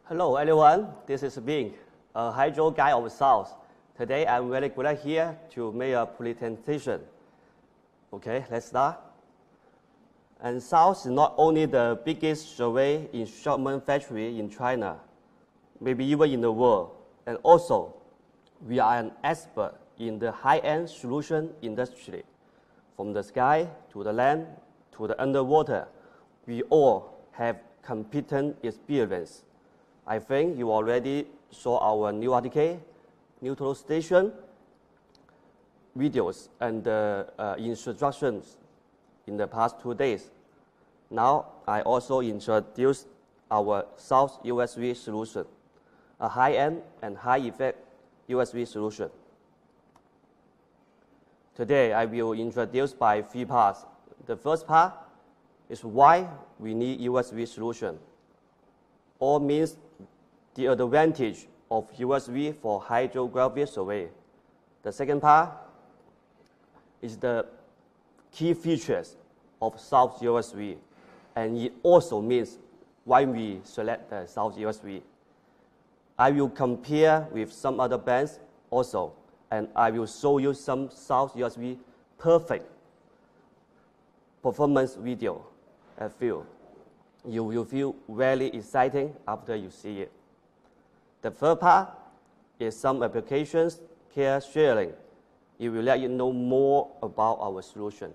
Hello everyone, this is Bing, a hydro guy of South. Today I'm very glad here to make a presentation. Okay, let's start. And South is not only the biggest survey instrument factory in China, maybe even in the world, and also we are an expert in the high-end solution industry. From the sky to the land to the underwater, we all have competent experience. I think you already saw our new article, neutral station, videos, and instructions in the past 2 days. Now, I also introduced our South USV solution, a high-end and high-effect USV solution. Today, I will introduce by 3 parts. The first part is why we need USV solution. All means the advantage of USV for hydrographic survey. The second part is the key features of South USV, and it also means why we select the South USV. I will compare with some other bands also, and I will show you some South USV perfect performance video and feel. You will feel very exciting after you see it. The third part is some applications care sharing. It will let you know more about our solution.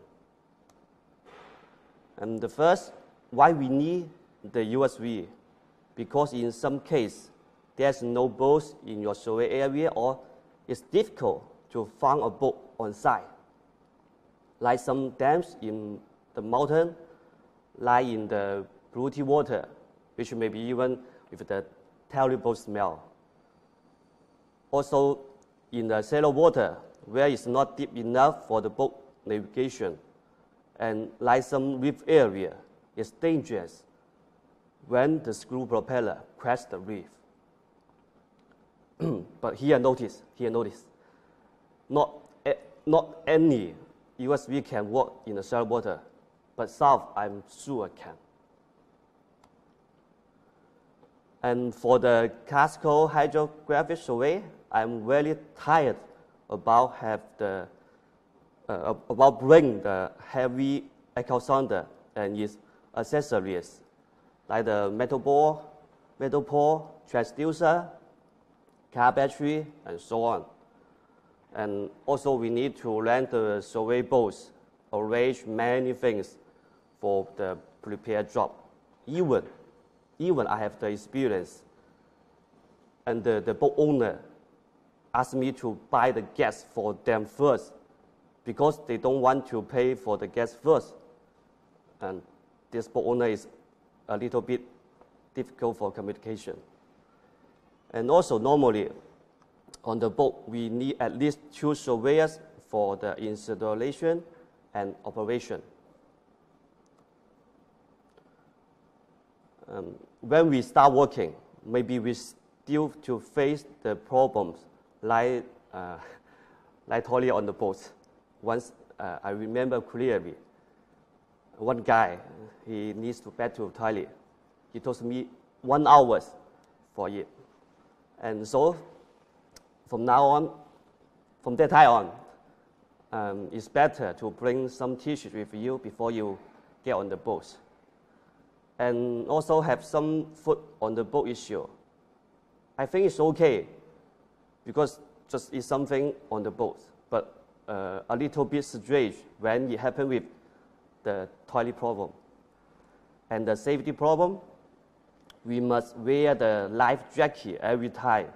And the first, why we need the USV? Because in some cases, there's no boat in your survey area or it's difficult to find a boat on site. Like some dams in the mountain, like in the polluted water, which may be even with the terrible smell. Also, in the shallow water, where it's not deep enough for the boat navigation, and like some reef area, it's dangerous when the screw propeller crashes the reef. But here notice, not any USV can work in the shallow water, but South, I'm sure can. And for the classical hydrographic survey, I'm very tired about bringing the heavy echo sounder and its accessories, like the metal ball, metal pole, transducer, car battery, and so on. And also we need to rent the survey boats, arrange many things for the prepared job. Even I have the experience, and the boat owner asked me to buy the gas for them first because they don't want to pay for the gas first. And this boat owner is a little bit difficult for communication. And also normally on the boat, we need at least 2 surveyors for the installation and operation. When we start working, maybe we still to face the problems like toilet on the boat. Once I remember clearly, one guy, he needs to back to the toilet. He told me 1 hour for it. And so from now on, from that time on, it's better to bring some tissues with you before you get on the boat. And also have some food on the boat issue. I think it's okay because just eat something on the boat, but a little bit strange when it happens with the toilet problem. And the safety problem, we must wear the life jacket every time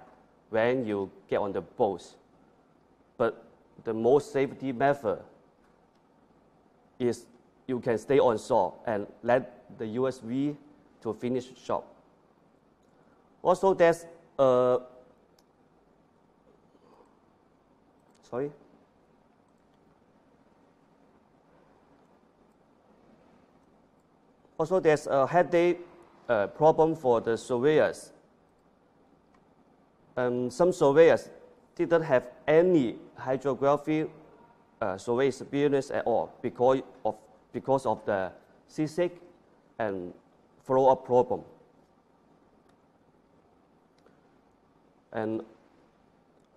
when you get on the boat. But the most safety method is you can stay on shore and let the USV to finish job. Also, there's Also, there's a headache problem for the surveyors. Some surveyors didn't have any hydrography survey experience at all because of the seasick and follow-up problem. And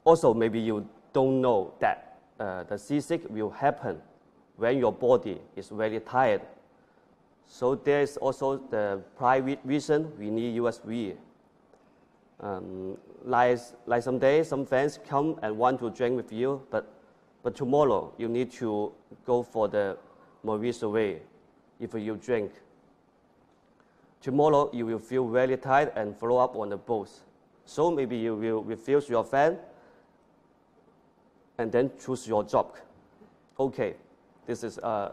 also, maybe you don't know that the seasick will happen when your body is very tired. So there is also the private reason we need USV. Like someday, some friends come and want to drink with you, but tomorrow you need to go for the marine survey if you drink. Tomorrow you will feel very tired and throw up on the boat. So maybe you will refuse your friend and then choose your job. Okay, this is a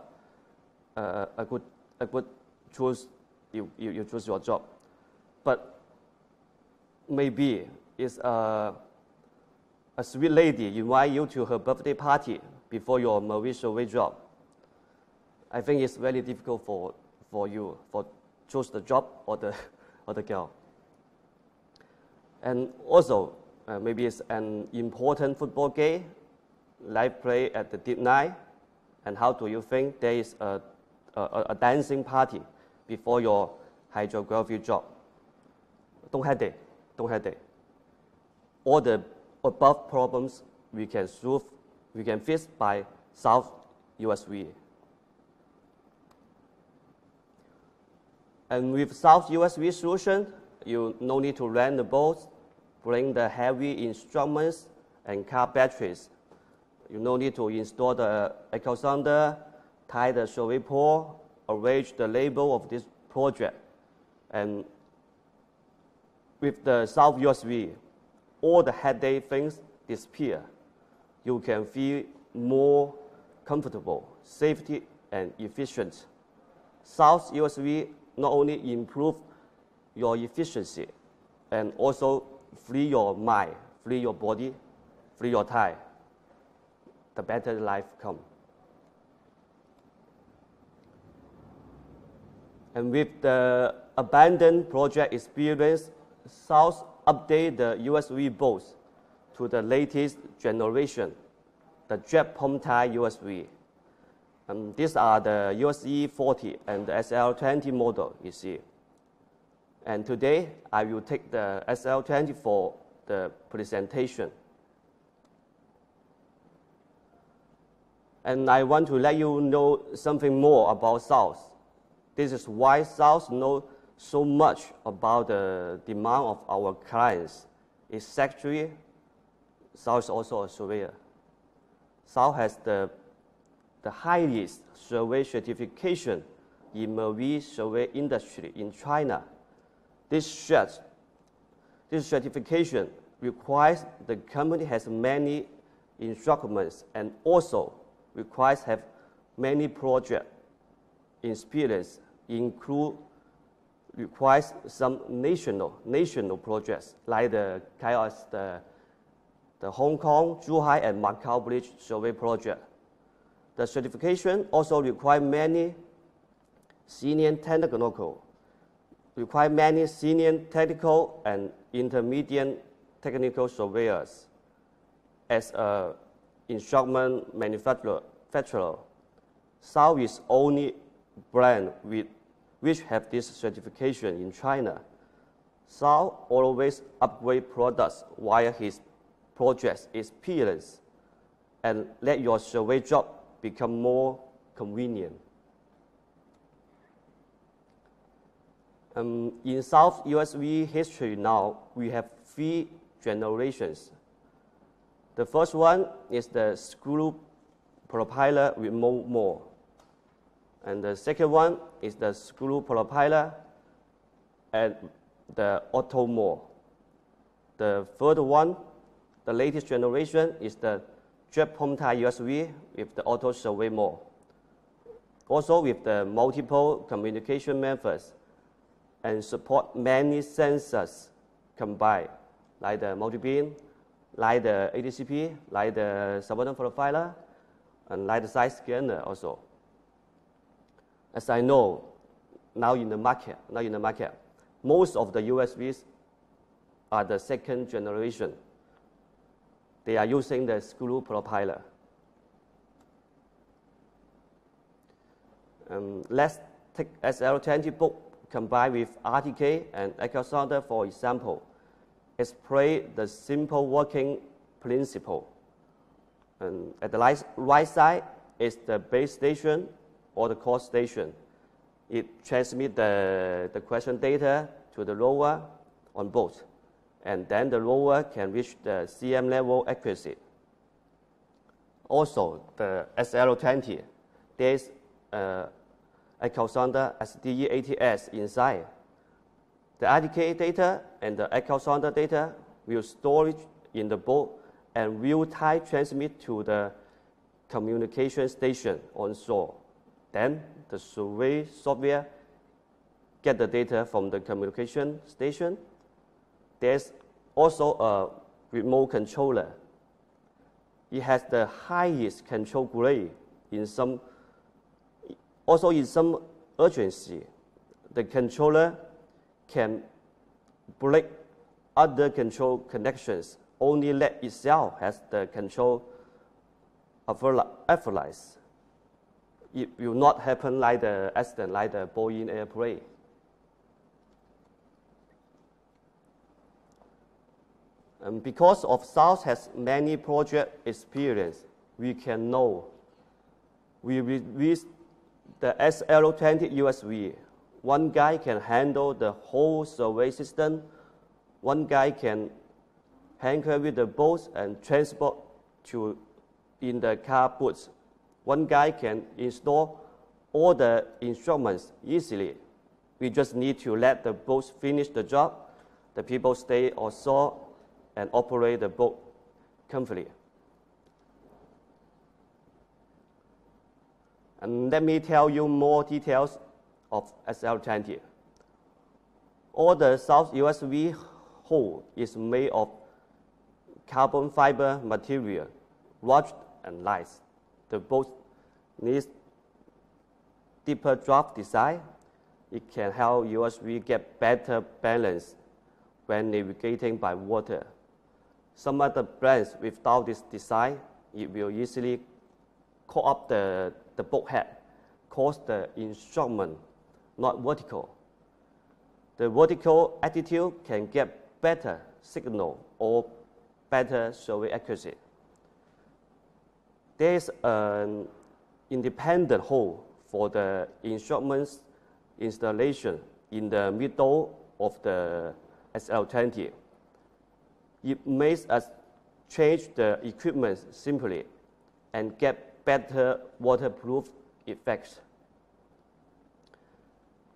good choose. You choose your job, but maybe it's a sweet lady invite you to her birthday party before your marine survey job. I think it's very difficult for you for choose the job or the girl. And also, maybe it's an important football game, like play at the deep night. And how do you think there is a dancing party before your hydrography job? Don't hesitate. Don't hesitate. All the above problems we can solve, we can fix by South USV. And with South USV solution, you no need to rent the boats, bring the heavy instruments and car batteries. You no need to install the echo sounder, tie the survey pole, arrange the label of this project. And with the South USV, all the headache things disappear. You can feel more comfortable, safety, and efficient. South USV not only improve your efficiency and also free your mind, free your body, free your time. The better life comes. And with the abandoned project experience, South update the USV boats to the latest generation, the jet pump-type USV. These are the USE-40 and the SL-20 model, you see. And today, I will take the SL-20 for the presentation. And I want to let you know something more about South. This is why South knows so much about the demand of our clients. It's actually, South is also a surveyor. South has the highest survey certification in marine survey industry in China. This certification requires the company has many instruments and also requires have many project experience, requires some national projects like the Hong Kong, Zhuhai, and Macau Bridge Survey project. The certification also requires many senior technical and intermediate technical surveyors. As an instrument manufacturer, South is only brand which have this certification in China. South always upgrade products via his project experience and let your survey job become more convenient. In South USV history now, we have 3 generations. The first one is the screw propeller remote moor. And the second one is the screw propeller and the auto moor. The third one, the latest generation, is the jet pump-type USV with the auto survey moor. Also with the multiple communication methods and support many sensors combined, like the multi-beam, like the ADCP, like the subordinate profiler, and like the side scanner also. As I know, now in the market, most of the USVs are the second generation. They are using the screw propeller. Let's take SL-20 book combined with RTK and echo sounder for example. explain the simple working principle. And at the right side is the base station or the core station. It transmits the question data to the rover on both, and then the rover can reach the CM level accuracy. Also, the SL20, there's echo sounder SDE ATS inside. The RTK data and the echo sounder data will store it in the boat and real-time transmit to the communication station on shore. Then the survey software get the data from the communication station. There's also a remote controller. It has the highest control grade in some urgency. The controller can break other control connections. Only let itself has the control authorize. It will not happen like the accident, like the Boeing airplane. And because of South has many project experience, we can know. We release the SL20 USV. One guy can handle the whole survey system. One guy can anchor with the boats and transport to in the car boots. One guy can install all the instruments easily. We just need to let the boats finish the job. The people stay on shore and operate the boat comfortably. And let me tell you more details of SL20. All the South USV hull is made of carbon fiber material, rugged and light. The boat needs deeper draft design. It can help USV get better balance when navigating by water. Some other brands without this design, it will easily caught up the boat head, cause the instrument not vertical. The vertical attitude can get better signal or better survey accuracy. There is an independent hole for the instruments installation in the middle of the SL20. It makes us change the equipment simply and get better waterproof effects.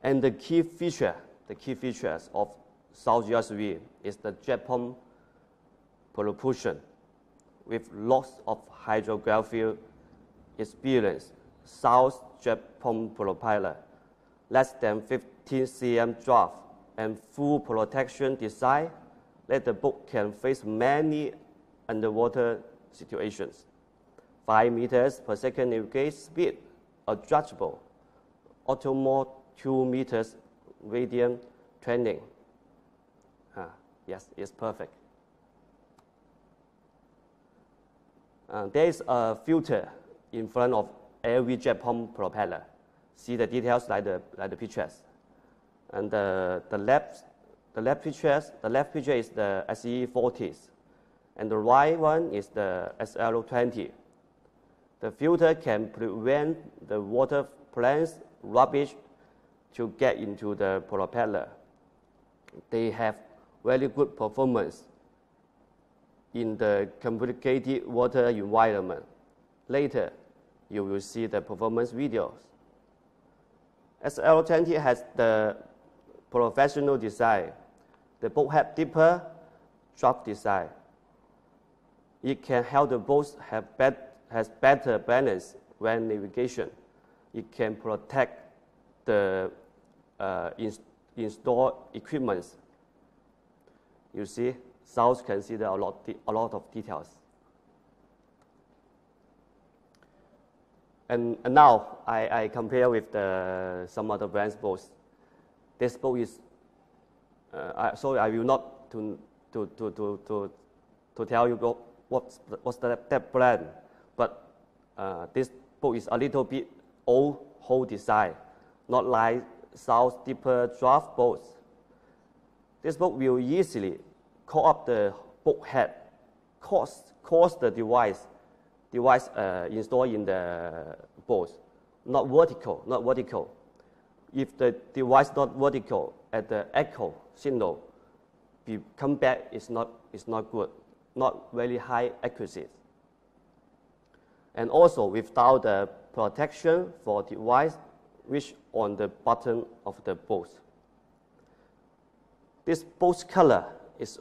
And the key features of South USV is the jet pump propulsion. With lots of hydrographic experience, South jet pump propeller, less than 15 cm draft, and full protection design, let the boat can face many underwater situations. 5 meters per second navigation speed, adjustable, auto 2 meters radian training. Yes, it's perfect. There is a filter in front of every jet pump propeller. See the details like the pictures. And the left picture is the SE40s, and the right one is the SL20. The filter can prevent the water planes rubbish to get into the propeller. They have very good performance in the complicated water environment. Later, you will see the performance videos. SL20 has the professional design. The boat has deeper draft design. It can help the boats has better balance when navigation. It can protect the installed equipment. You see, South consider a lot of details. And now I compare with some other brands' boats. This boat is sorry, I will not to tell you what's that brand, but this boat is a little bit old hull design, not like South deeper draft boats. This boat will easily call up the boat head, cause the device installed in the boat, not vertical. If the device not vertical, at the echo signal, come back is not good, not very high accuracy. And also without the protection for device which on the bottom of the boat. This boat color is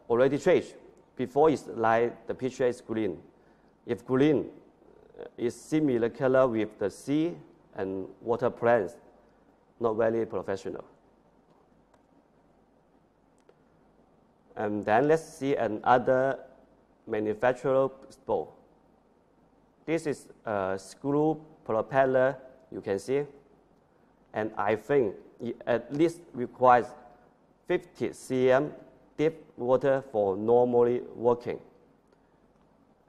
already changed. Before it's like the picture is green. If green is similar color with the sea and water plants, not very professional. And then let's see another manufacturer boat. This is a screw propeller, you can see, and I think it at least requires 50 cm deep water for normally working.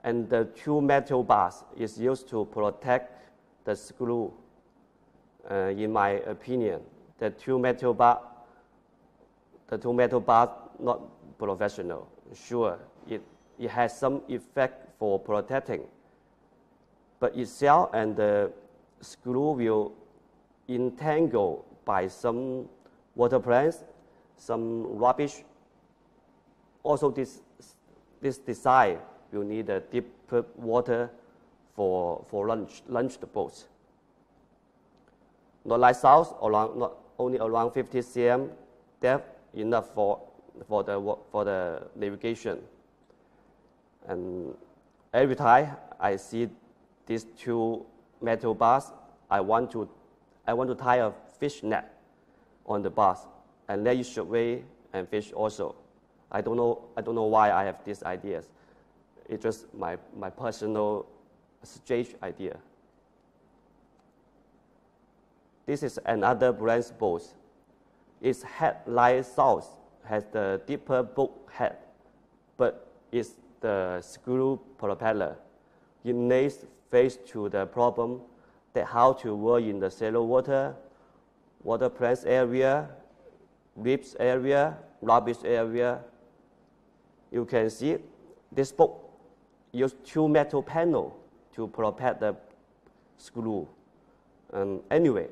And the two metal bars is used to protect the screw. In my opinion, the two metal bars not professional. Sure, it has some effect for protecting, but itself and the screw will entangle by some water plants, some rubbish. Also, this design will need a deeper water for launch the boats. Not like south, not only around 50 cm depth, enough for the navigation. And every time I see these two metal bars, I want to tie a fish net on the bars and let it survey and fish also. I don't know why I have these ideas. It's just my personal strange idea. This is another brand's boat. Its head like south, has the deeper boat head, but it's the screw propeller. It lays face to the problem that how to work in the shallow water plants area, reefs area, rubbish area. You can see this boat used two metal panels to protect the screw. Anyway,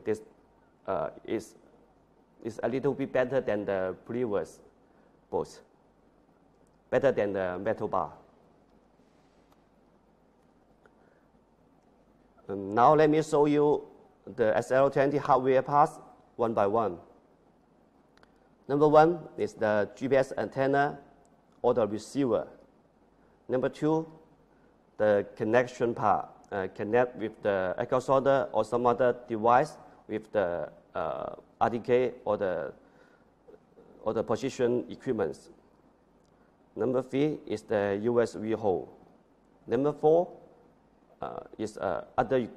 this is a little bit better than the previous boats, better than the metal bar. Now let me show you the SL20 hardware parts one by one. Number one is the GPS antenna or the receiver. Number two, the connection part, connect with the echo sorter or some other device with the RTK or the position equipments. Number three is the USB hole. Number four is other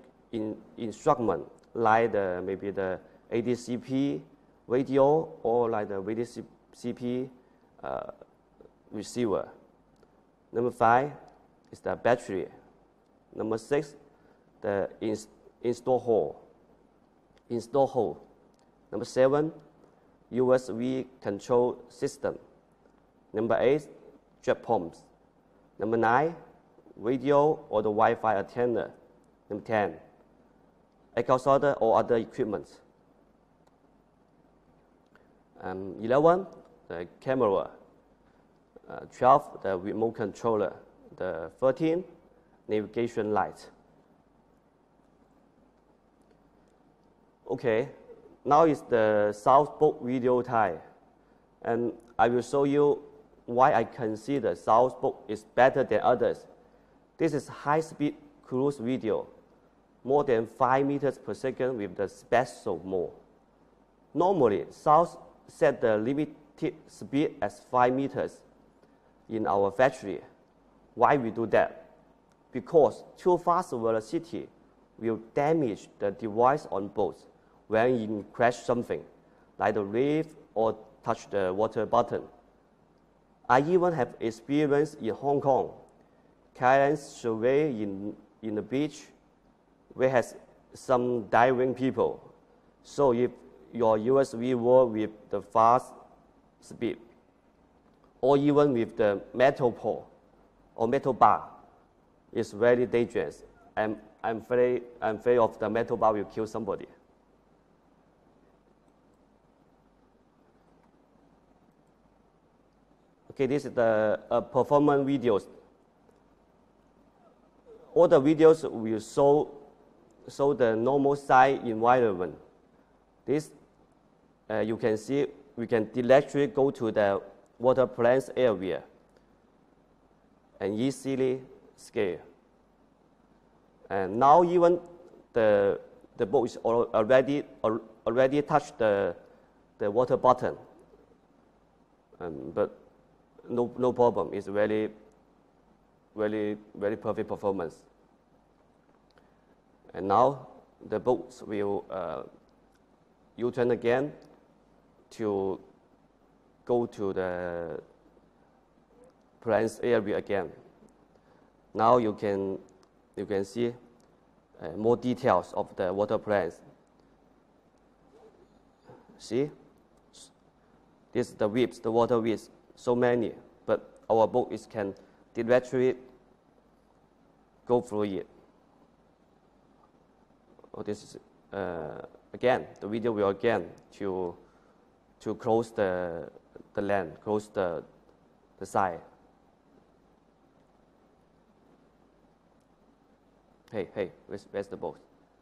instrument like maybe the ADCP radio or like the ADCP receiver. Number five is the battery. Number six, the install hole. Number seven, USB control system. Number eight, jet pumps. Number nine, radio or the Wi-Fi antenna. Number 10, echo sorter or other equipment. 11, the camera. 12, the remote controller. The 13, navigation light. Okay, now is the South boat video time, and I will show you why I consider South boat is better than others. This is high-speed cruise video, more than 5 meters per second with the special mode. Normally, South set the limited speed as 5 meters in our factory. Why we do that? Because too fast velocity will damage the device on board when you crash something, like the reef or touch the water bottom. I even have experience in Hong Kong. Clients survey in the beach where has some diving people. So if your USB work with the fast speed, or even with the metal pole or metal bar, is very dangerous. I'm afraid of the metal bar will kill somebody. Okay, this is the performance videos. All the videos will show the normal side environment. This, you can see, we can directly go to the water plants area and easily scale. And now even the boat is already touched the water bottom, but no problem. It's very perfect performance. And now the boats will U-turn again to go to the plants area again. Now you can see more details of the water plants. See, this is the whips, the water whips, so many, but our boat can directly go through it. Oh, this is again, the video will again to close the land, close the side. Hey, where's the boat?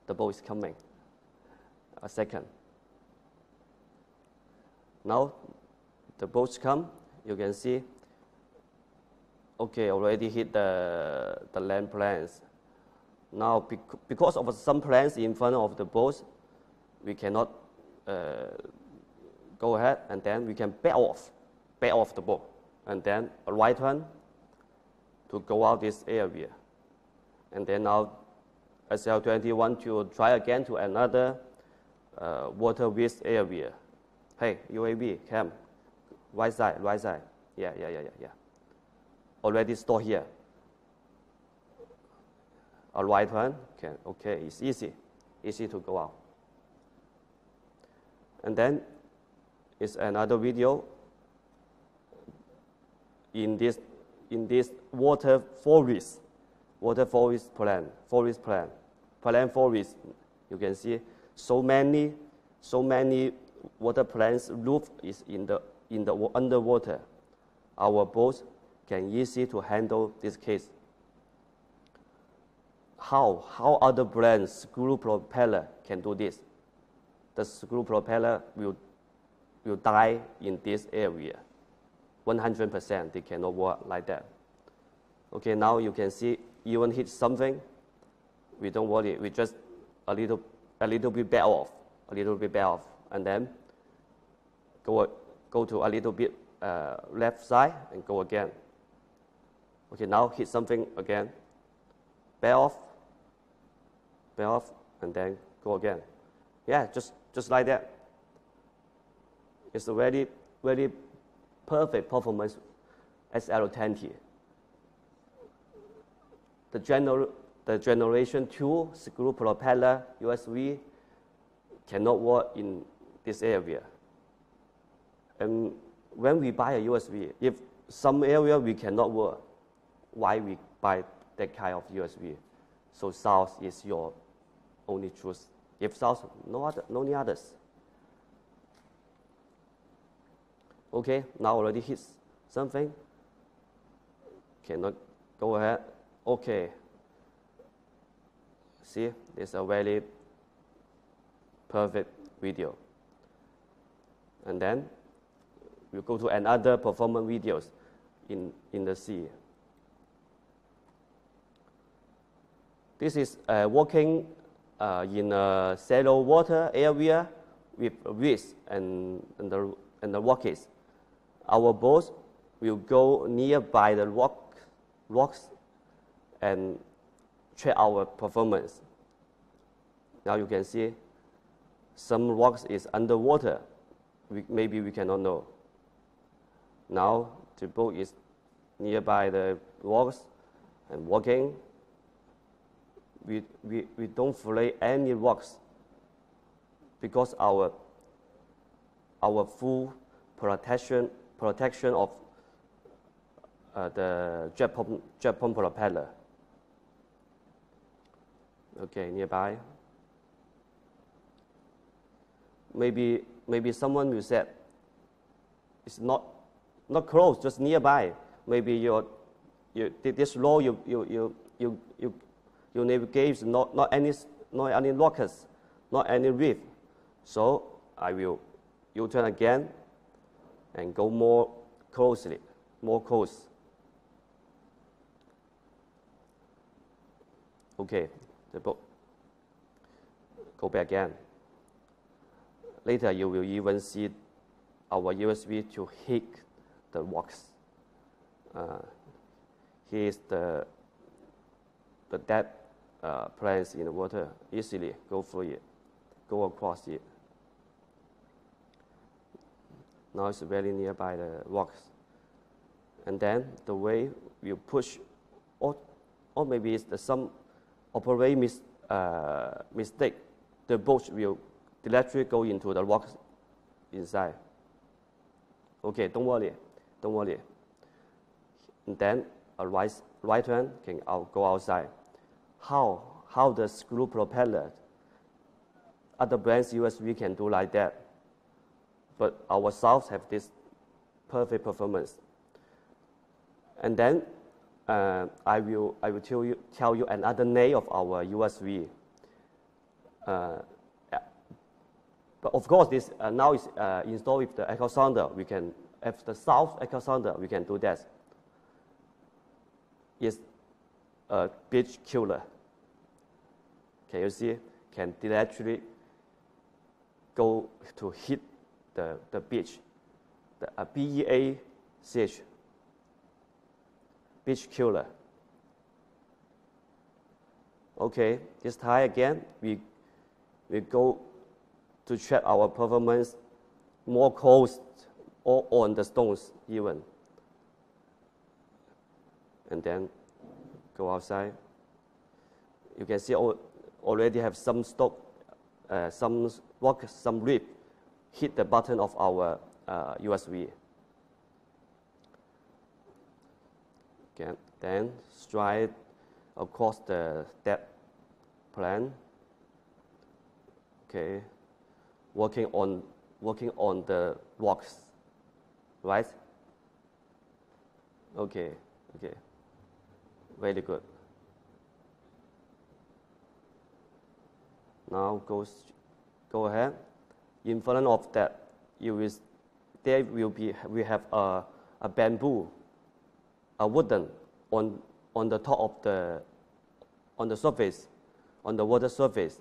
The boat is coming. A second. Now the boats come. You can see. Okay, already hit the land plants. Now, because of some plants in front of the boats, we cannot go ahead, and then we can back off the boat, and then a right turn to go out this area. And then now SL-20 want to try again to another water width area. Hey, UAV, come, right side. Yeah. Already stored here. A right turn, okay, it's easy to go out. And then it's another video in this water forest plan. You can see so many water plants roof is in the underwater. Our boats can easy to handle this case. How other brands screw propeller can do this? The screw propeller will die in this area. 100%, they cannot work like that. Okay, now you can see even hit something, we don't worry. We just a little bit back off, and then go to a little bit left side and go again. Okay, now hit something again, back off, and then go again. Yeah, just like that. It's a very perfect performance SL-20. The generation 2 screw propeller USV cannot work in this area. And when we buy a USV, if some area we cannot work, why we buy that kind of USV? So South is your only choice. If South, no others. Okay, now already hit something. Cannot go ahead. Okay. See, it's a very perfect video. And then we'll go to another performance videos in the sea. This is walking in a shallow water area with reefs and the rocks. Our boats will go nearby the rocks and check our performance. Now you can see some rocks is underwater. Maybe we cannot know. Now the boat is nearby the rocks and walking. We don't fillet any rocks because our full protection of the jet pump propeller. Okay, nearby. Maybe someone will say it's not close, just nearby. Maybe this row you navigate not any lockers, not any reef. So I will U-turn again and go more close. Okay, the boat. Go back again. Later you will even see our USV to hit the rocks. Here is the depth planes in the water. Easily go through it, go across it. Now it's very nearby the rocks. And then the way you push, or maybe it's some operating mistake, the boat will directly go into the rocks inside. Okay, don't worry. And then a right turn can go outside. How the screw propeller, other brands USV can do like that, but our South have this perfect performance. And then I will tell you another name of our USV. But of course, this now is installed with the echo sounder. We can have the South echo sounder. We can do that. It's a beach killer. Can you see? Can directly go to hit the beach. The BEACH, beach killer. Okay, this time again, we go to check our performance more close or on the stones even. And then go outside. You can see already have some stock, some rock, some reef hit the bottom of our USV. Okay, then stride across the depth plan. Okay, working on the rocks, right? Okay, very good. Now go ahead. In front of that, we have a bamboo, a wooden on the top of the surface, on the water surface,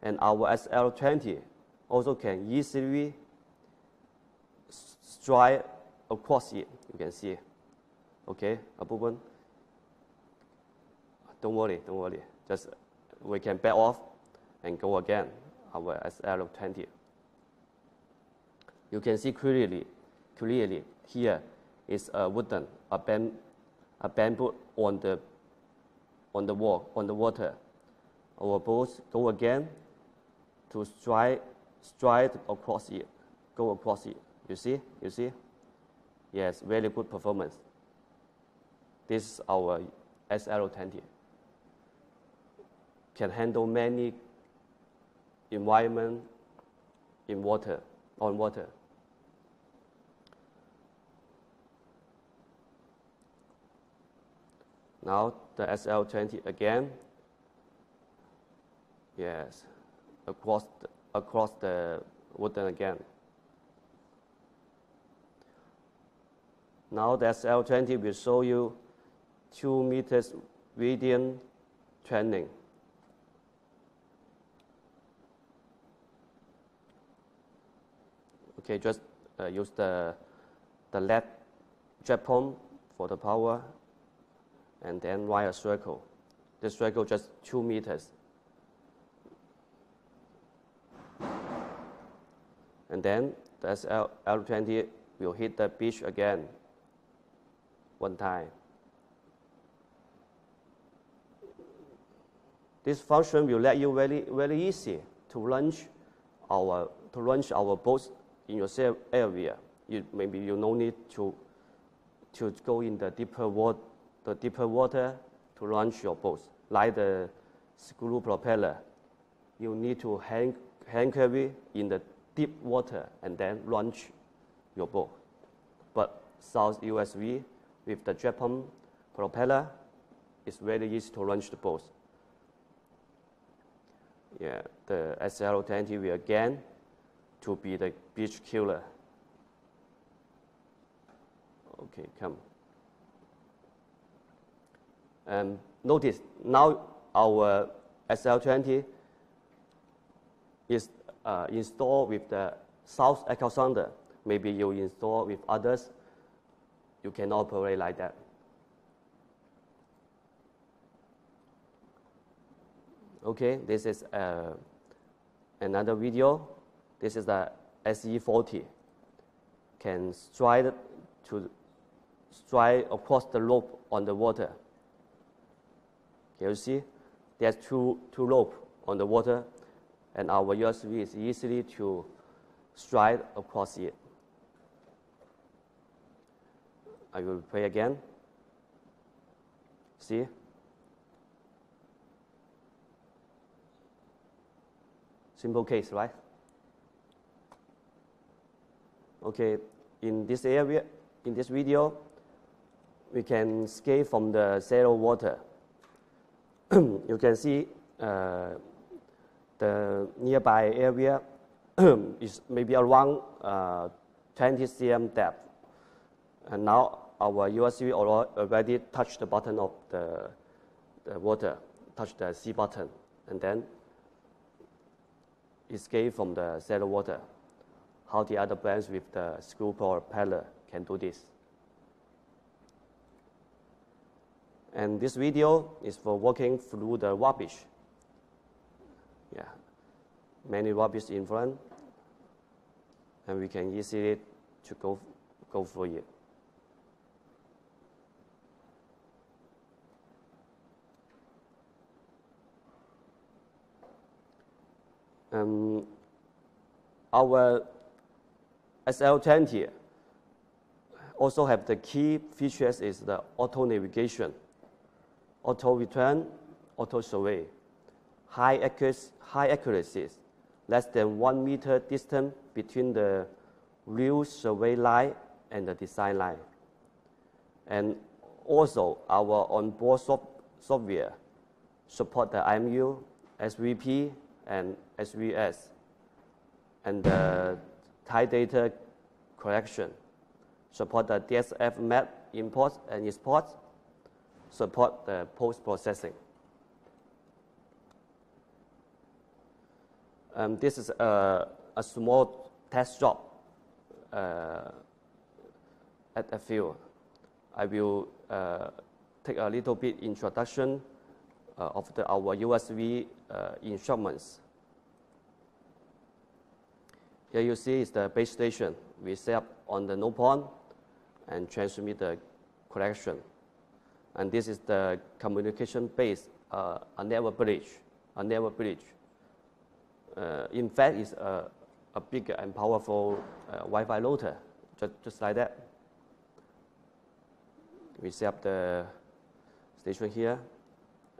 and our SL20 also can easily stride across it. You can see, okay, a bu분. Don't worry. Just we can back off and go again. Our SL20. You can see clearly here is a wooden, a bamboo on the water. Our boats go again to stride across it, go across it. You see? Yes, very good performance. This is our SL20. Can handle many environment on water. Now the SL20 again. Yes, across the wooden again. Now the SL20 will show you 2 meters radian training. Okay, just use the LED jet pump for the power, and then wire a circle. The circle just 2 meters. And then the SL20 will hit the beach again, one time. This function will let you very easy to launch our boats in your safe area. Maybe you no need to to go in the deeper water to launch your boat. Like the screw propeller, you need to hang carry in the deep water and then launch your boat. But South USV with the jet pump propeller, it's very easy to launch the boat. Yeah, the SL-20 will again to be the beach killer. Okay, come. Notice now our SL-20 is installed with the South echo sounder. Maybe you install with others, you can operate like that. Okay, this is another video. This is the SE-40. Can stride across the rope on the water. Can you see? There's two rope on the water, and our USV is easily to stride across it. I will play again. See? Simple case, right? Okay, in this area, in this video, we can escape from the shallow water. You can see the nearby area is maybe around 20 cm depth. And now our USV already touched the bottom of the water, touched the C button, and then escape from the shallow water. How the other planes with the screw propeller can do this. And this video is for walking through the rubbish. Yeah, many rubbish in front, and we can easily to go through it. Our SL-20 also have the key features is the auto navigation, auto return, auto survey, high accuracies, less than 1 meter distance between the real survey line and the design line. And also our onboard software support the IMU, SVP, and SVS, and the Thai data collection, support the DSF map import and export, support the post-processing. This is a small test job at the field. I will take a little bit introduction of our USV instruments. Here you see is the base station. We set up on the nose pond and transmit the collection. And this is the communication base, a network bridge. In fact, it's a big and powerful Wi-Fi router, just like that. We set up the station here,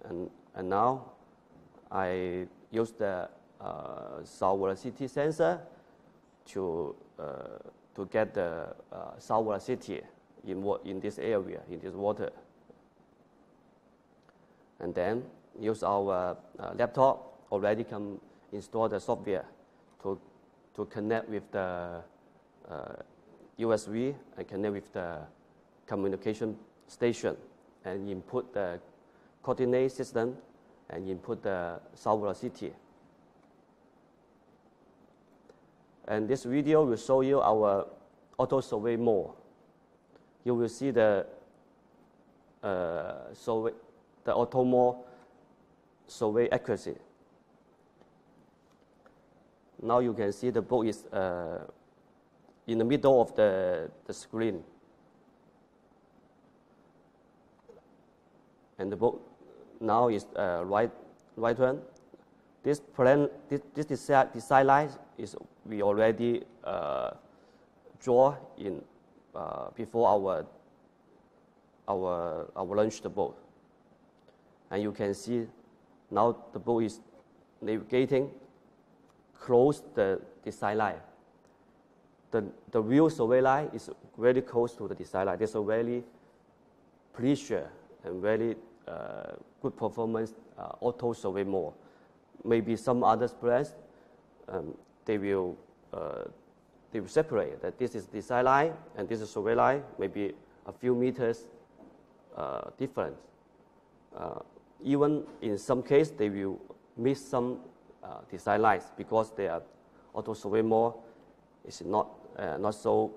and now I use the soil velocity sensor to get the soil velocity in this area, in this water. And then use our laptop, already can install the software to connect with the USV and connect with the communication station and input the coordinate system and input the soil velocity. And this video will show you our auto survey mode. You will see the auto mode survey accuracy. Now you can see the boat is in the middle of the screen. And the boat now is right turn. This design line is we already draw in before our launched boat. And you can see now the boat is navigating close the design line. The real survey line is very close to the design line. There's a very precious and very good performance auto survey mode. Maybe some other brands, they will separate that this is design line and this is survey line, maybe a few meters difference. Even in some case, they will miss some design lines because their auto survey mode is not so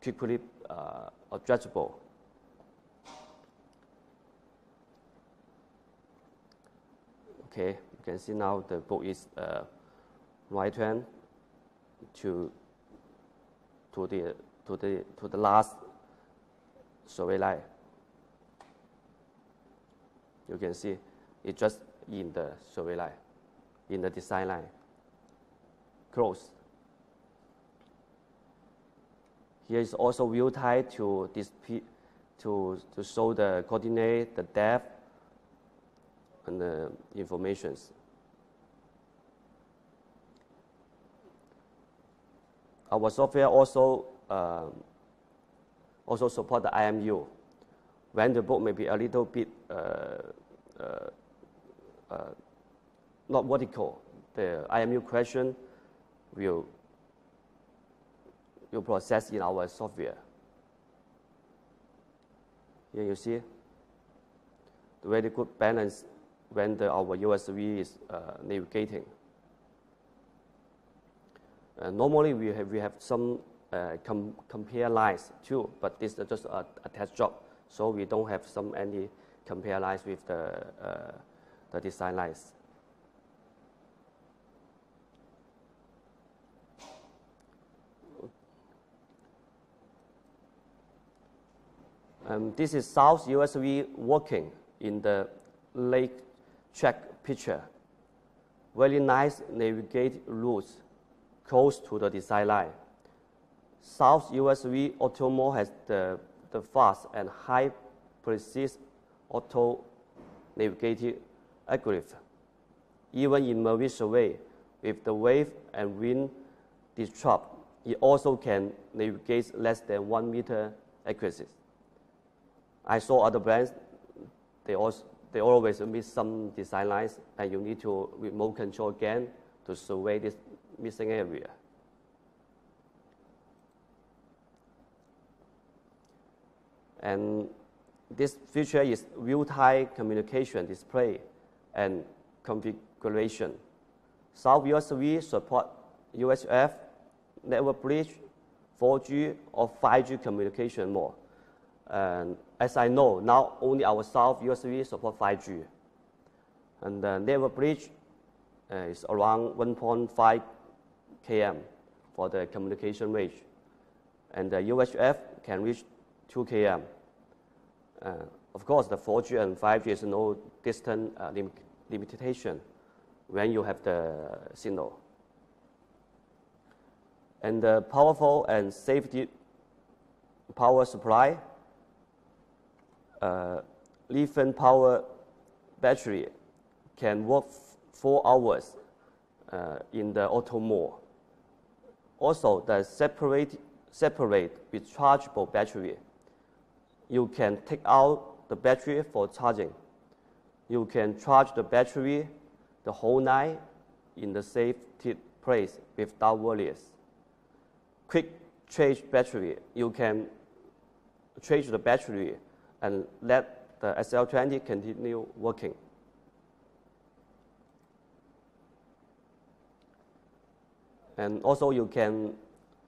quickly adjustable. Okay, you can see now the boat is right hand to the last survey line. You can see it just in the survey line, in the design line, close. Here is also view type to show the coordinate, the depth, and the informations. Our software also support the IMU. When the boat may be a little bit not vertical, the IMU question will process in our software. Here you see the very good balance when our USV is navigating. Normally we have some compare lines too, but this is just a test job, so we don't have any compare lines with the design lines. This is South USV working in the lake track picture. Very nice navigate routes close to the design line. South USV auto mode has the fast and high precise auto navigating algorithm. Even in marine survey, with the wave and wind disrupt, it also can navigate less than 1 meter accuracy. I saw other brands, they always miss some design lines, and you need to remote control again to survey this missing area. And this feature is real-time communication display and configuration. South USV support UHF, network bridge, 4G or 5G communication mode. And as I know, now only our South USV support 5G. And the network bridge is around 1.5 km for the communication range. And the UHF can reach 2 km. Of course, the 4G and 5G is no distance limitation when you have the signal. And the powerful and safety power supply, lithium power battery can work 4 hours in the auto mode. Also, the separate rechargeable battery. You can take out the battery for charging. You can charge the battery the whole night in the safety place without worries. Quick change battery. You can change the battery and let the SL20 continue working. And also you can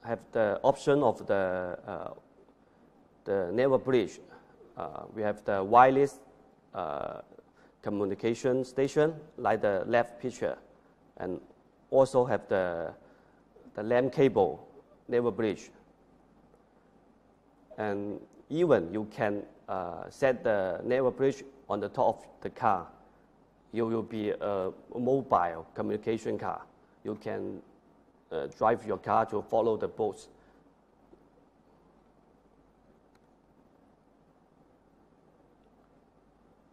have the option of the network bridge. We have the wireless communication station, like the left picture, and also have the LAN cable network bridge. And even you can set the network bridge on the top of the car. You will be a mobile communication car. You can drive your car to follow the boats.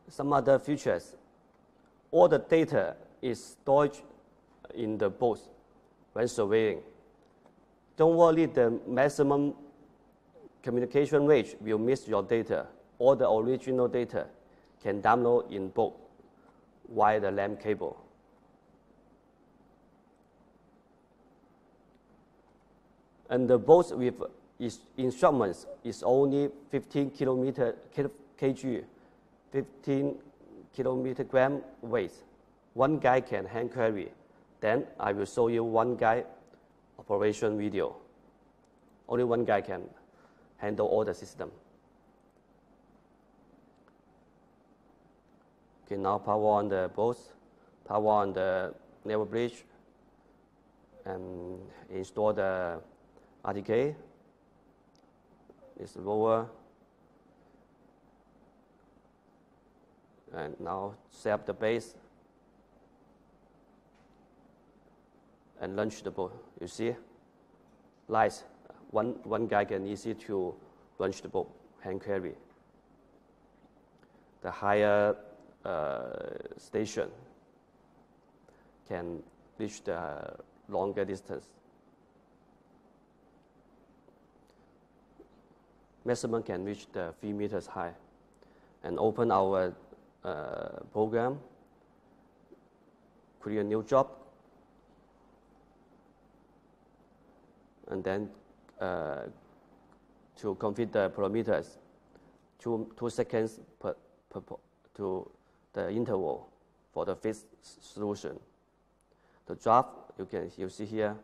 Some other features. All the data is stored in the boat when surveying. Don't worry, the maximum communication range will miss your data. All the original data can download in boat via the LAN cable. And the boat with its instruments is only 15 kg, 15 kilogram weight. One guy can hand carry. Then I will show you one guy operation video. Only one guy can handle all the system. Okay, now power on the boat, power on the naval bridge, and install the RTK. It's lower. And now set up the base and launch the boat. You see? Nice. One guy can easy to launch the boat, hand carry. The higher station can reach the longer distance. Maximum can reach the 3 meters high. And open our program, create a new job, and then to configure the parameters, 2 seconds to the interval for the fixed solution. The draft, you see here,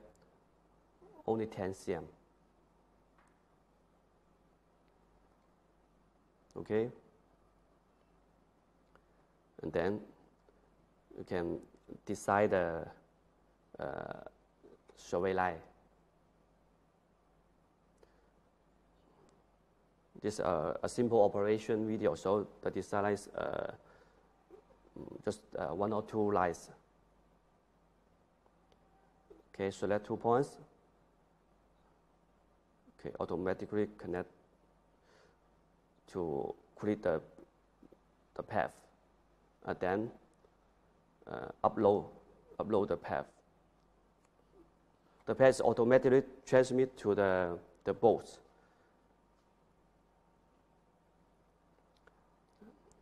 only 10 cm. Okay? And then you can decide the survey line. This is a simple operation video, so the design is just 1 or 2 lines. Okay, select 2 points. Okay, automatically connect to create the path. And then upload the path. The path is automatically transmit to the boat.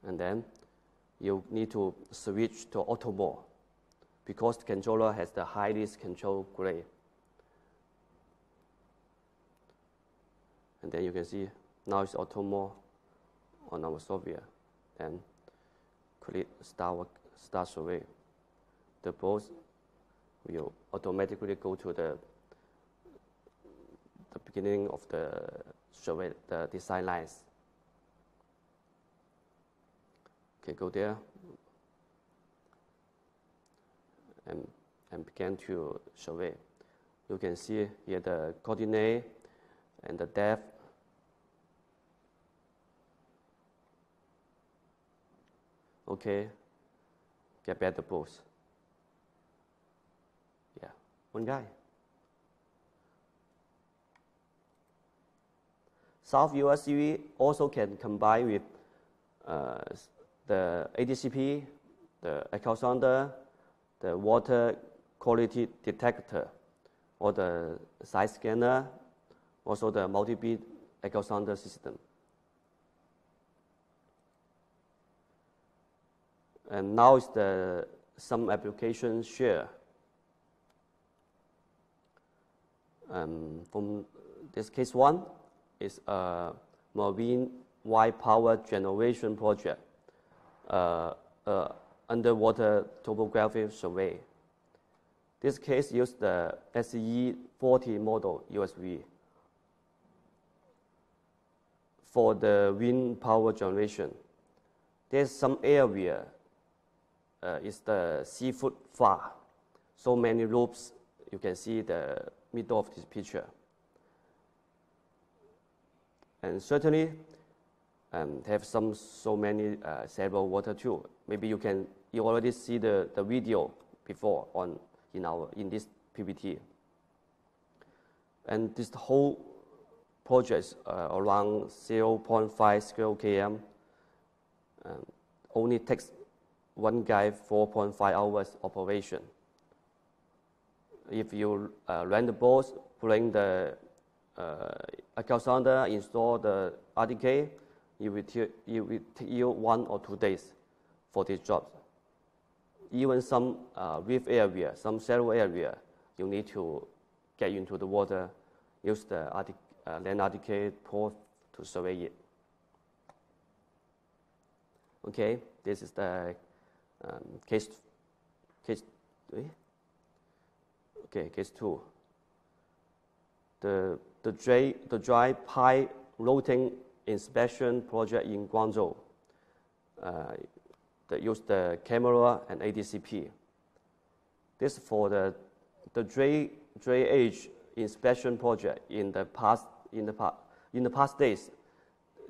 And then you need to switch to auto mode because the controller has the highest control grade. And then you can see now it's auto mode on our software. Then click start survey. The boat will automatically go to the beginning of the survey, the design lines. Okay, go there and begin to survey. You can see here the coordinate and the depth. Okay, get back the boat. Yeah, one guy. South USV also can combine with the ADCP, the echo sounder, the water quality detector, or the side scanner, also the multi-beat echo sounder system. And now is some application share. From this case 1 is a marine-wide power generation project, underwater topography survey. This case used the SE40 model USV for the wind power generation. There's some area is the seafood far. So many loops, you can see the middle of this picture. And certainly have so many sailboat water too. Maybe you already see the video before in this PPT. And this whole project is around 0.5 square km. only takes one guy 4.5 hours operation. If you rent the boat, bring the account sounder, install the RDK, it will take you 1 or 2 days for this job. Even some reef area, some shallow area, you need to get into the water, use the land RDK port to survey it. Okay, this is the case 2. The dry pipe routing inspection project in Guangzhou. They use the camera and ADCP. This for the drayage inspection project in the past days.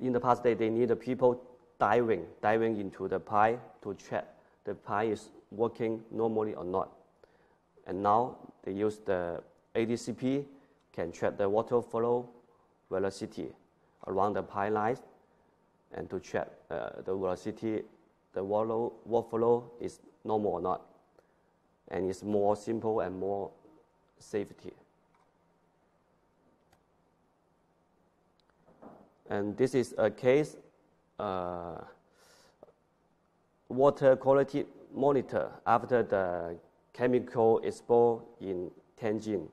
In the past day, they need the people diving into the pipe to check the pipe is working normally or not. And now they use the ADCP, can check the water flow velocity around the pipe lines, and to check the velocity, the water flow is normal or not. And it's more simple and more safety. And this is a case water quality monitor after the chemical exposure in Tianjin.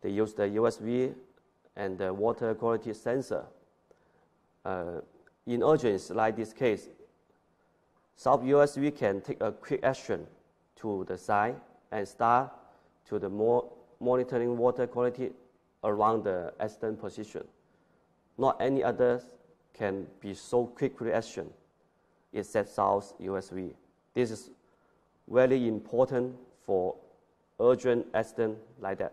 They use the USV and the water quality sensor. In urgencies like this case, South USV can take a quick action to the site and start to the monitoring water quality around the accident position. Not any others can be so quick reaction except South USV. This is very important for urgent accident like that.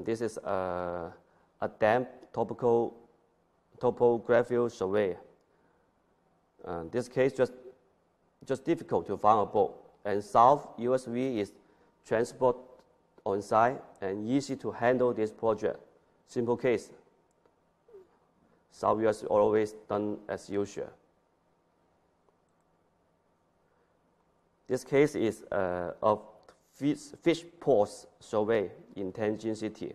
This is a dam topographical survey. This case just difficult to find a boat, and South USV is transport on site and easy to handle this project. Simple case. South US always done as usual. This case is of fish ponds survey in Tianjin City.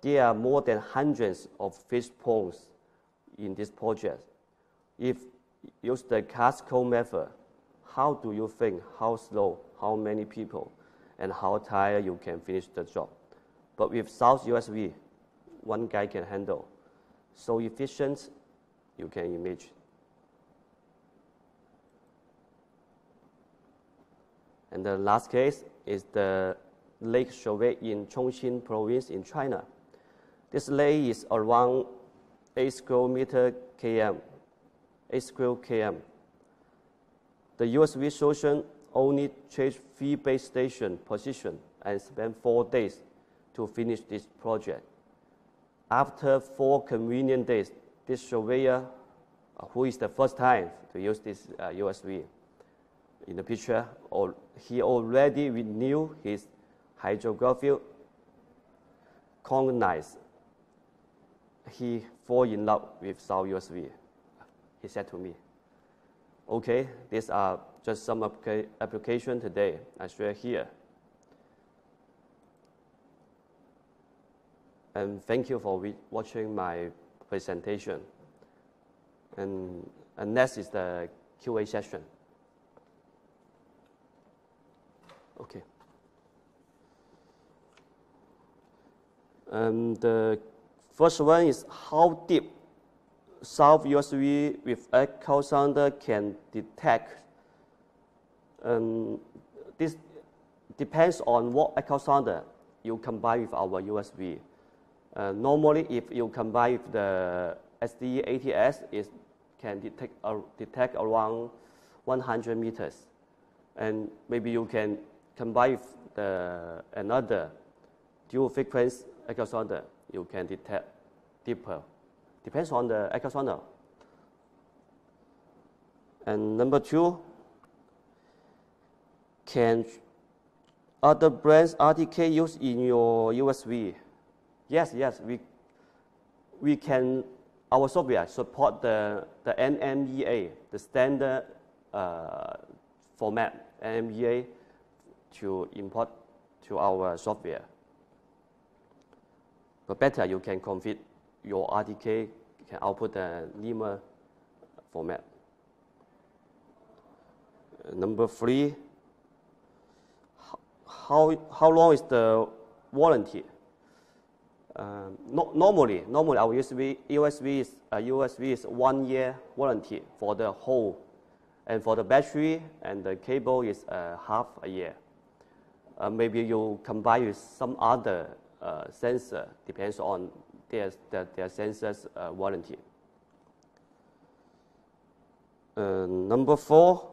There are more than hundreds of fish ponds in this project. If you use the classical method, how do you think how slow, how many people, and how tired you can finish the job? But with South USV, one guy can handle. So efficient, you can imagine. And the last case is the lake survey in Chongqing province in China. This lake is around 8 square km. The USV solution only changed 3 base station position and spent 4 days to finish this project. After 4 convenient days, this surveyor, who is the first time to use this USV, in the picture, he already renewed his hydrographic cognizance. He fall in love with South USV. He said to me, okay, these are just some application today I share here. And thank you for watching my presentation. And next is the QA session. Okay. The first one is how deep South USV with echo sounder can detect. This depends on what echo sounder you combine with our USV. Normally, if you combine with the SDE ATS, it can detect around 100 meters. And maybe you can combine with another dual frequency echo sounder, you can detect deeper. Depends on the echo sounder. And number 2, can other brands RTK use in your USV? Yes, our software support the NMEA, the standard format NMEA, to import to our software. But better, you can configure your RTK, can output the NMEA format. Number 3, how long is the warranty? Normally our USV is 1 year warranty for the whole, and for the battery and the cable is half a year. Maybe you combine with some other sensor, depends on their sensor's warranty. Number 4,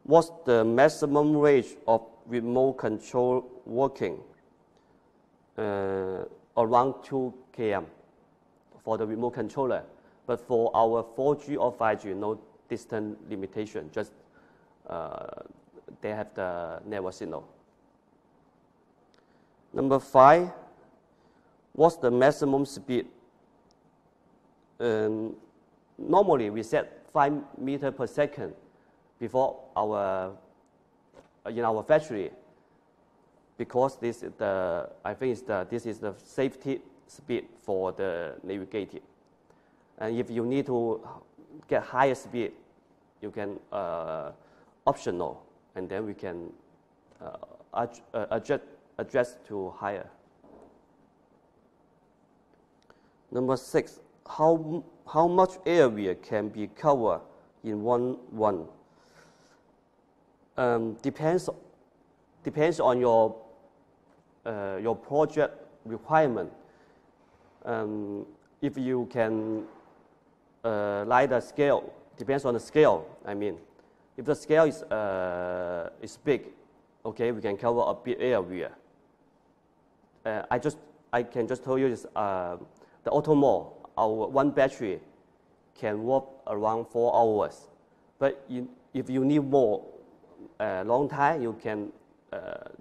what's the maximum range of remote control working? Around 2 km for the remote controller, but for our 4G or 5G, no distance limitation, just they have the network signal. Number 5, what's the maximum speed? Normally we set 5 meters per second before in our factory, because this is this is the safety speed for the navigating. And if you need to get higher speed, you can optional, and then we can adjust to higher. Number 6, how much area can be covered in one run? Depends on your project requirement. If you can like the scale, depends on the scale. I mean, if the scale is big, okay, we can cover a big area. I can just tell you this: the auto mall, our one battery can work around 4 hours. But if you need more long time, you can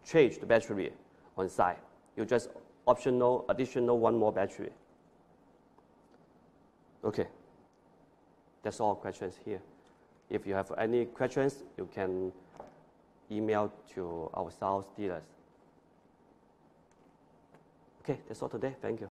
change the battery on site. You just additional 1 more battery. Okay, that's all questions here. If you have any questions, you can email to our sales dealers. Okay, that's all today. Thank you.